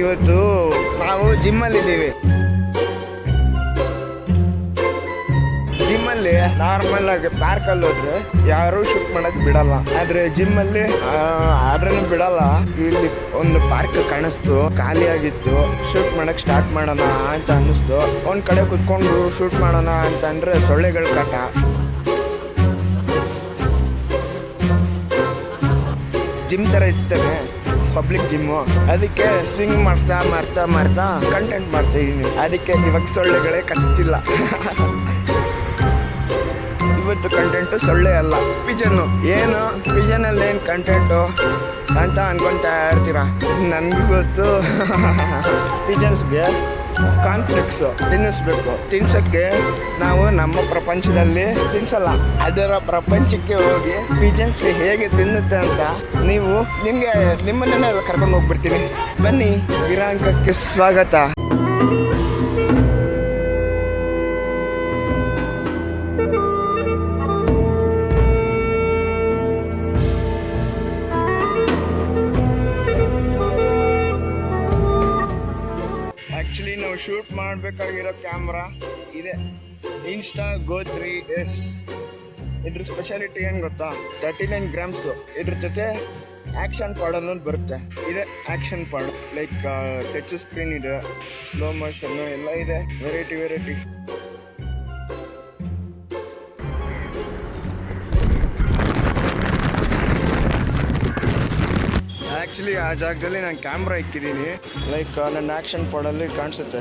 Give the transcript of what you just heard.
ಇವತ್ತು ನಾವು ಜಿಮ್ಮಲ್ಲಿದ್ದೀವಿ. ಜಿಮ್ಮಲ್ಲಿ ನಾರ್ಮಲ್ ಆಗಿ ಪಾರ್ಕಲ್ಲಿ ಹೋದ್ರೆ ಯಾರು ಶೂಟ್ ಮಾಡಕ್ ಬಿಡಲ್ಲ, ಆದ್ರೆ ಜಿಮ್ಮಲ್ಲಿ ಆದ್ರೂ ಬಿಡಲ್ಲ. ಇಲ್ಲಿ ಒಂದು ಪಾರ್ಕ್ ಕಾಣಿಸ್ತು, ಖಾಲಿ ಆಗಿತ್ತು. ಶೂಟ್ ಮಾಡಕ್ ಸ್ಟಾರ್ಟ್ ಮಾಡೋಣ ಅಂತ ಅನ್ನಿಸ್ತು. ಒಂದ್ ಕಡೆ ಕುತ್ಕೊಂಡು ಶೂಟ್ ಮಾಡೋಣ ಅಂತ ಅಂದ್ರೆ ಸೊಳ್ಳೆಗಳ ಕಾಟ. ಜಿಮ್ ತರ ಇರ್ತದೆ ಪಬ್ಲಿಕ್ ಜಿಮ್ಮು, ಅದಕ್ಕೆ ಸ್ವಿಂಗ್ ಮಾಡ್ತಾ ಮಾಡ್ತಾ ಮಾಡ್ತಾ ಕಂಟೆಂಟ್ ಮಾಡ್ತಿದ್ದೀನಿ. ಅದಕ್ಕೆ ಇವಾಗ ಸೊಳ್ಳೆಗಳೇ ಕಚ್ತಿಲ್ಲ. ಇವತ್ತು ಕಂಟೆಂಟು ಸೊಳ್ಳೆ ಅಲ್ಲ, ಪಿಜನ್ನು. ಏನು ಪಿಜನಲ್ಲಿ ಏನು ಕಂಟೆಂಟು ಅಂತ ಅನ್ಕೊತಾ ಇರ್ತೀರಾ. ನನಗೆ ಗೊತ್ತು. ಪಿಜನ್ಸ್ಗೆ ಕಾನ್ಫ್ಲಿಕ್ಟ್ಸು ತಿನ್ನಿಸ್ಬೇಕು. ತಿನ್ಸಕ್ಕೆ ನಾವು ನಮ್ಮ ಪ್ರಪಂಚದಲ್ಲಿ ತಿನ್ಸಲ್ಲ, ಅದರ ಪ್ರಪಂಚಕ್ಕೆ ಹೋಗಿ ಪಿಜನ್ಸ್ ಹೇಗೆ ತಿನ್ನುತ್ತೆ ಅಂತ ನಿಮ್ಮನ್ನೆಲ್ಲ ಕರ್ಕೊಂಡು ಹೋಗ್ಬಿಡ್ತೀನಿ. ಬನ್ನಿ, ವಿರಾಂಕಕ್ಕೆ ಸ್ವಾಗತ. ಆ್ಯಕ್ಚುಲಿ ನಾವು ಶೂಟ್ ಮಾಡಬೇಕಾಗಿರೋ ಕ್ಯಾಮ್ರಾ ಇದೆ, ಇನ್ಸ್ಟಾ ಗೋ 3S. ಇದ್ರ ಸ್ಪೆಷಾಲಿಟಿ ಏನು ಗೊತ್ತಾ? 39 ಗ್ರಾಮ್ಸು. ಇದ್ರ ಜೊತೆ ಆ್ಯಕ್ಷನ್ ಪಾಡ್ ಅನ್ನೋದು ಬರುತ್ತೆ. ಇದೆ ಆ್ಯಕ್ಷನ್ ಪಾಡ್, ಲೈಕ್ ಟಚ್ ಸ್ಕ್ರೀನ್ ಇದೆ, ಸ್ಲೋ ಮೋಷನ್ನು ಎಲ್ಲ ಇದೆ, ವೆರೈಟಿ. ಆ್ಯಕ್ಚುಲಿ ಆ ಜಾಗದಲ್ಲಿ ನಾನು ಕ್ಯಾಮ್ರಾ ಇಕ್ಕಿದ್ದೀನಿ, ಲೈಕ್ ನನ್ನ ಆ್ಯಕ್ಷನ್ ಪಾಡಲ್ಲಿ ಕಾಣಿಸುತ್ತೆ.